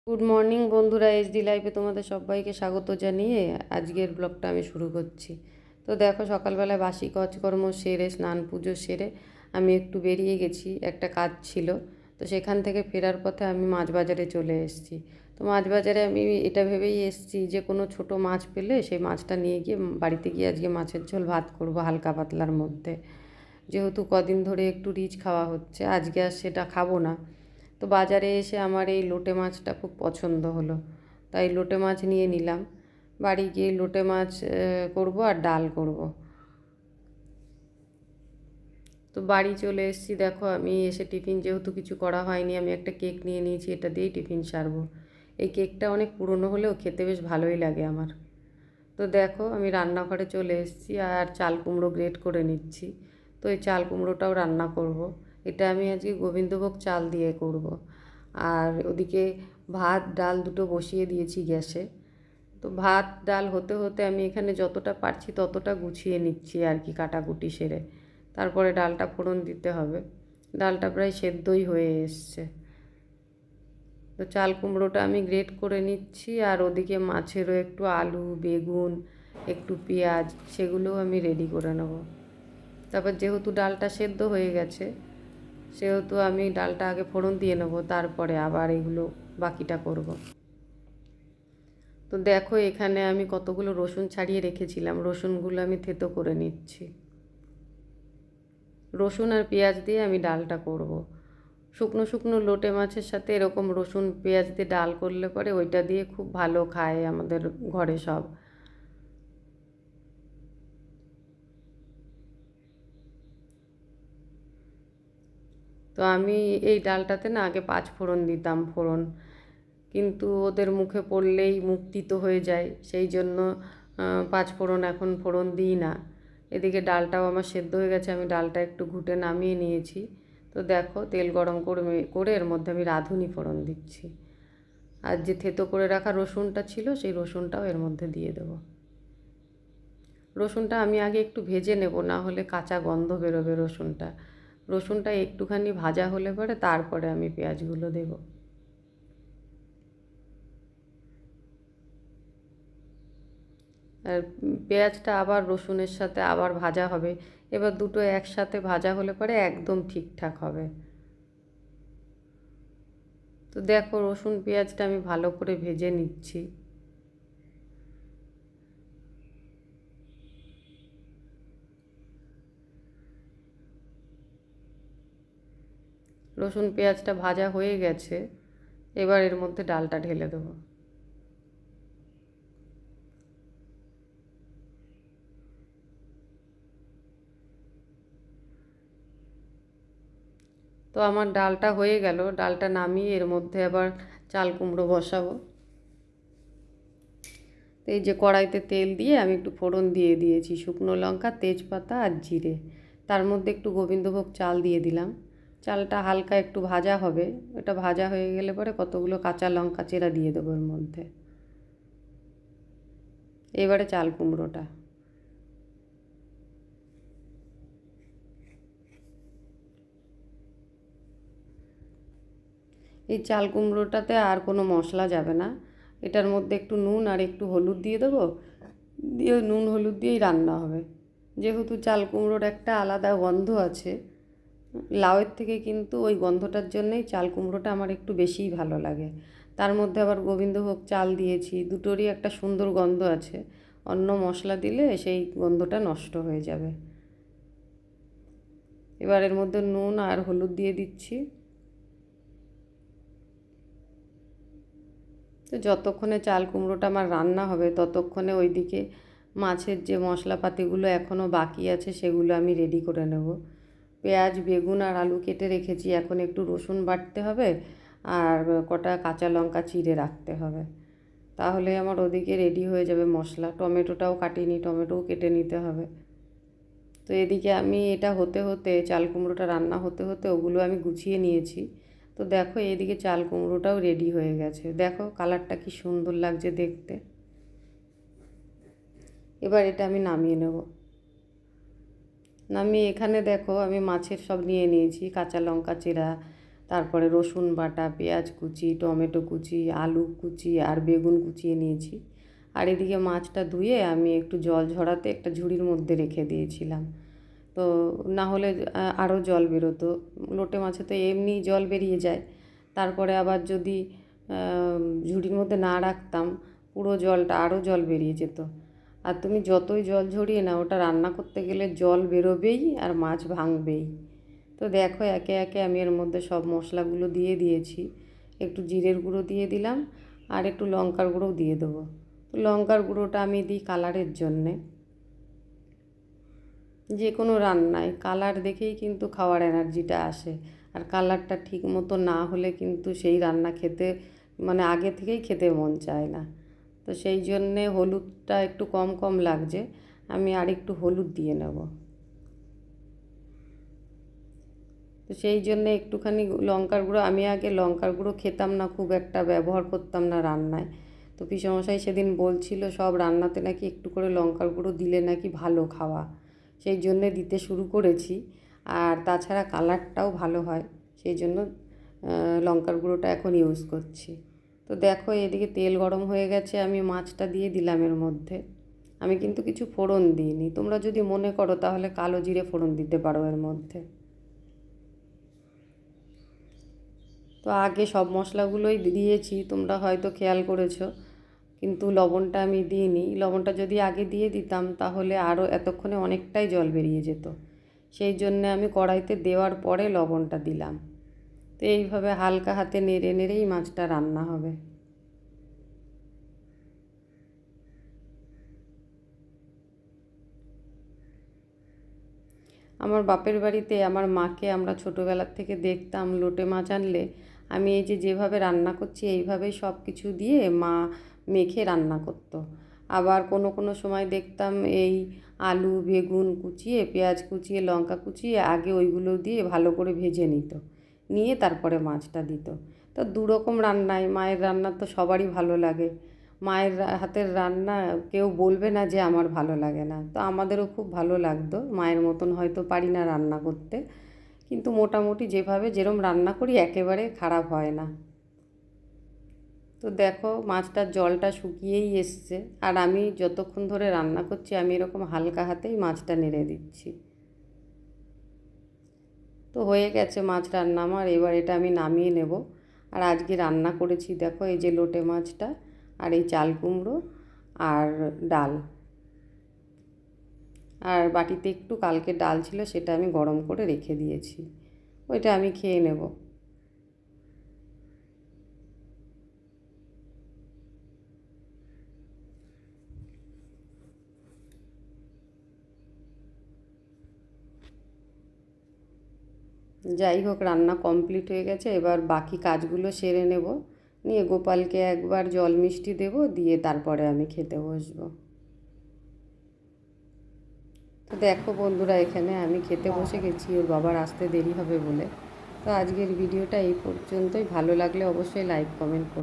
Good morning বন্ধুরা, HD লাইফে তোমাদের সবাইকে স্বাগত জানিয়ে আজকের ব্লগটা আমি শুরু করছি। তো দেখো, সকালবেলায় বাসি কাজকর্ম সেরে স্নান পুজো সেরে আমি একটু বেরিয়ে গেছি, একটা কাজ ছিল। তো সেখান থেকে ফেরার পথে আমি মাছ বাজারে চলে এসেছি। তো মাছ বাজারে আমি এটা ভেবেই এসেছি যে কোনো ছোট মাছ পেলে সেই মাছটা নিয়ে গিয়ে বাড়িতে গিয়ে আজকে মাছের ঝোল ভাত করব হালকা পাতলার মধ্যে। যেহেতু কদিন ধরে একটু রিচ খাওয়া হচ্ছে, আজকে আর সেটা খাবো না। তো বাজারে এসে আমার এই লোটে মাছটা খুব পছন্দ হলো, তাই লোটে মাছ নিয়ে নিলাম। বাড়ি গিয়ে লোটে মাছ করব আর ডাল করব। তো বাড়ি চলে এসেছি। দেখো, আমি এসে টিফিন যেহেতু কিছু করা হয়নি, আমি একটা কেক নিয়ে নিয়েছি, এটা দিয়েই টিফিন সারবো। এই কেকটা অনেক পুরনো হলেও খেতে বেশ ভালোই লাগে আমার। তো দেখো, আমি রান্নাঘরে চলে এসেছি আর চাল কুমড়ো গ্রেট করে নিচ্ছি। তো এই চাল কুমড়োটাও রান্না করব। এটা আমি আজকে গোবিন্দভোগ চাল দিয়ে করব। আর ওদিকে ভাত ডাল দুটো বসিয়ে দিয়েছি গ্যাসে। তো ভাত ডাল হতে হতে আমি এখানে যতটা পারছি ততটা গুছিয়ে নিচ্ছি আর কি, কাটাকুটি সেরে। তারপরে ডালটা ফোড়ন দিতে হবে। ডালটা প্রায় সেদ্ধই হয়ে এসছে। তো চাল কুমড়োটা আমি গ্রেট করে নিচ্ছি, আর ওদিকে মাছেরও একটু আলু বেগুন একটু পেঁয়াজ সেগুলোও আমি রেডি করে নেব। তারপর যেহেতু ডালটা সেদ্ধ হয়ে গেছে, সেহেতু আমি ডালটা আগে ফোড়ন দিয়ে নেব, তারপরে আবার এগুলো বাকিটা করব। তো দেখো, এখানে আমি কতগুলো রসুন ছাড়িয়ে রেখেছিলাম, রসুনগুলো আমি থেতো করে নিচ্ছি। রসুন আর পেঁয়াজ দিয়ে আমি ডালটা করব। শুকনো শুকনো লোটে মাছের সাথে এরকম রসুন পেঁয়াজ দিয়ে ডাল করলে পরে ওইটা দিয়ে খুব ভালো খায় আমাদের ঘরে সব। তো আমি এই ডালটাতে না আগে পাঁচ ফোড়ন দিতাম, ফোড়ন কিন্তু ওদের মুখে পড়লেই মুখ তিতো হয়ে যায়, সেই জন্য পাঁচ ফোড়ন এখন ফোড়ন দিই না। এদিকে ডালটাও আমার সেদ্ধ হয়ে গেছে, আমি ডালটা একটু ঘুটে নামিয়ে নিয়েছি। তো দেখো, তেল গরম করে করে এর মধ্যে আমি রাঁধুনি ফোড়ন দিচ্ছি। আর যে থেতো করে রাখা রসুনটা ছিল সেই রসুনটাও এর মধ্যে দিয়ে দেবো। রসুনটা আমি আগে একটু ভেজে নেব, না হলে কাঁচা গন্ধ বেরোবে রসুনটা। রসুনটা একটুখানি ভাজা হলে পরে তারপরে আমি পেঁয়াজগুলো দেব। আর পেঁয়াজটা আবার রসুনের সাথে আবার ভাজা হবে। এবার দুটো একসাথে ভাজা হলে পরে একদম ঠিকঠাক হবে। তো দেখো, রসুন পেঁয়াজটা আমি ভালো করে ভেজে নিচ্ছি। রসুন পেঁয়াজটা ভাজা হয়ে গেছে, এবার এর মধ্যে ডালটা ঢেলে দেবো। তো আমার ডালটা হয়ে গেল, ডালটা নামিয়ে এর মধ্যে আবার চাল কুমড়ো বসাবো। তো এই যে কড়াইতে তেল দিয়ে আমি একটু ফোড়ন দিয়ে দিয়েছি, শুকনো লঙ্কা তেজপাতা আর জিরে। তার মধ্যে একটু গোবিন্দভোগ চাল দিয়ে দিলাম। চালটা হালকা একটু ভাজা হবে, এটা ভাজা হয়ে গেলে পরে কতগুলো কাঁচা লঙ্কা চেরা দিয়ে দেবো এর মধ্যে। এবারে চাল কুমড়োটা। এই চাল কুমড়োটাতে আর কোনো মশলা যাবে না, এটার মধ্যে একটু নুন আর একটু হলুদ দিয়ে দেবো, দিয়ে নুন হলুদ দিয়েই রান্না হবে। যেহেতু চাল কুমড়োর একটা আলাদা গন্ধ আছে লাউয়ের থেকে, কিন্তু ওই গন্ধটার জন্যই চাল কুমড়োটা আমার একটু বেশিই ভালো লাগে। তার মধ্যে আবার গোবিন্দভোগ চাল দিয়েছি, দুটোরই একটা সুন্দর গন্ধ আছে। অন্য মশলা দিলে সেই গন্ধটা নষ্ট হয়ে যাবে। এবার এর মধ্যে নুন আর হলুদ দিয়ে দিচ্ছি। তো যতক্ষণে চাল কুমড়োটা আমার রান্না হবে ততক্ষণে ওইদিকে মাছের যে মশলাপাতিগুলো এখনও বাকি আছে সেগুলো আমি রেডি করে নেব। পেঁয়াজ বেগুন আর আলু কেটে রেখেছি, এখন একটু রসুন বাটতে হবে আর কটা কাঁচা লঙ্কা চিড়ে রাখতে হবে, তাহলে আমার ওদিকে রেডি হয়ে যাবে মশলা। টমেটোটাও কাটিনি, টমেটোও কেটে নিতে হবে। তো এদিকে আমি এটা হতে হতে চাল কুমড়োটা রান্না হতে হতে ওগুলো আমি গুছিয়ে নিয়েছি। তো দেখো, এদিকে চাল কুমড়োটাও রেডি হয়ে গেছে, দেখো কালারটা কি সুন্দর লাগছে দেখতে। এবার এটা আমি নামিয়ে নেব। নামিয়ে এখানে দেখো আমি মাছের সব নিয়ে নিয়েছি, কাঁচা লঙ্কা চেরা, তারপরে রসুন বাটা, পেঁয়াজ কুচি, টমেটো কুচি, আলু কুচি আর বেগুন কুচিয়ে নিয়েছি। আর এদিকে মাছটা ধুয়ে আমি একটু জল ঝরাতে একটা ঝুড়ির মধ্যে রেখে দিয়েছিলাম। তো না হলে আরও জল বেরোতো। লোটে মাছে তো এমনি জল বেরিয়ে যায়, তারপরে আবার যদি ঝুড়ির মধ্যে না রাখতাম পুরো জলটা আরও জল বেরিয়ে যেত। আর তুমি যতই জল ঝরিয়ে নাও, ওটা রান্না করতে গেলে জল বেরোবেই আর মাছ ভাঙবেই। তো দেখো একে একে আমি এর মধ্যে সব মশলাগুলো দিয়ে দিয়েছি। একটু জিরের গুঁড়ো দিয়ে দিলাম আর একটু লঙ্কার গুঁড়োও দিয়ে দেবো। তো লঙ্কার গুঁড়োটা আমি দিই কালারের জন্যে। যে কোনো রান্নায় কালার দেখেই কিন্তু খাওয়ার এনার্জিটা আসে। আর কালারটা ঠিক মতো না হলে কিন্তু সেই রান্না খেতে মানে আগে থেকেই খেতে মন চায় না। তো সেই জন্যে হলুদটা একটু কম কম লাগছে, আমি আর একটু হলুদ দিয়ে নেব। তো সেই জন্যে একটুখানি লঙ্কার গুঁড়ো, আমি আগে লঙ্কার গুঁড়ো খেতাম না, খুব একটা ব্যবহার করতাম না রান্নায়। তো পিসেমশাই সেদিন বলছিল সব রান্নাতে নাকি একটু করে লঙ্কার গুঁড়ো দিলে নাকি ভালো খাওয়া, সেই জন্যে দিতে শুরু করেছি। আর তাছাড়া কালারটাও ভালো হয়, সেই জন্য লঙ্কার গুঁড়োটা এখন ইউজ করছি। তো দেখো এদিকে তেল গরম হয়ে গেছে, আমি মাছটা দিয়ে দিলাম এর মধ্যে। আমি কিন্তু কিছু ফোড়ন দিইনি, তোমরা যদি মনে করো তাহলে কালো জিরে ফোড়ন দিতে পারো এর মধ্যে। তো আগে সব মশলাগুলোই দিয়েছি, তোমরা হয়তো খেয়াল করেছো, কিন্তু লবণটা আমি দিইনি। লবণটা যদি আগে দিয়ে দিতাম তাহলে আরও এতক্ষণে অনেকটাই জল বেরিয়ে যেত, সেই জন্যে আমি কড়াইতে দেওয়ার পরে লবণটা দিলাম। তো এইভাবে হালকা হাতে নেড়ে নেড়েই মাছটা রান্না হবে। আমার বাপের বাড়িতে আমার মাকে আমরা ছোটোবেলার থেকে দেখতাম লোটে মাছ আনলে আমি এই যে যেভাবে রান্না করছি এইভাবেই সব কিছু দিয়ে মা মেখে রান্না করতো। আবার কোনো কোনো সময় দেখতাম এই আলু বেগুন কুচিয়ে, পেঁয়াজ কুচিয়ে, লঙ্কা কুচিয়ে আগে ওইগুলো দিয়ে ভালো করে ভেজে নিত, নিয়ে তারপরে মাছটা দিত। তো দুরকম রান্নায় মায়ের রান্না তো সবারই ভালো লাগে। মায়ের হাতের রান্না কেউ বলবে না যে আমার ভালো লাগে না। তো আমাদেরও খুব ভালো লাগতো, মায়ের মতন হয়তো পারি না রান্না করতে, কিন্তু মোটামুটি যেভাবে যেরম রান্না করি একেবারে খারাপ হয় না। তো দেখো মাছটার জলটা শুকিয়েই এসছে, আর আমি যতক্ষণ ধরে রান্না করছি আমি এরকম হালকা হাতেই মাছটা নেড়ে দিচ্ছি। তো হয়ে গেছে মাছ রান্না আমার, এবার এটা আমি নামিয়ে নেব। আর আজকে রান্না করেছি দেখো এই যে লোটে মাছটা আর এই চাল কুমড়ো আর ডাল। আর বাটিতে একটু কালকে ডাল ছিল, সেটা আমি গরম করে রেখে দিয়েছি, ওইটা আমি খেয়ে নেব। যাই হোক রান্না কমপ্লিট হয়ে গেছে, এবার বাকি কাজগুলো সেরে নেব, নিয়ে গোপালকে একবার জল মিষ্টি দেবো, দিয়ে তারপরে আমি খেতে বসবো। তো দেখো বন্ধুরা এখানে আমি খেতে বসে গেছি, ওর বাবার আসতে দেরি হবে বলে। তো আজকের ভিডিওটা এই পর্যন্তই, ভালো লাগলে অবশ্যই লাইক কমেন্ট করো।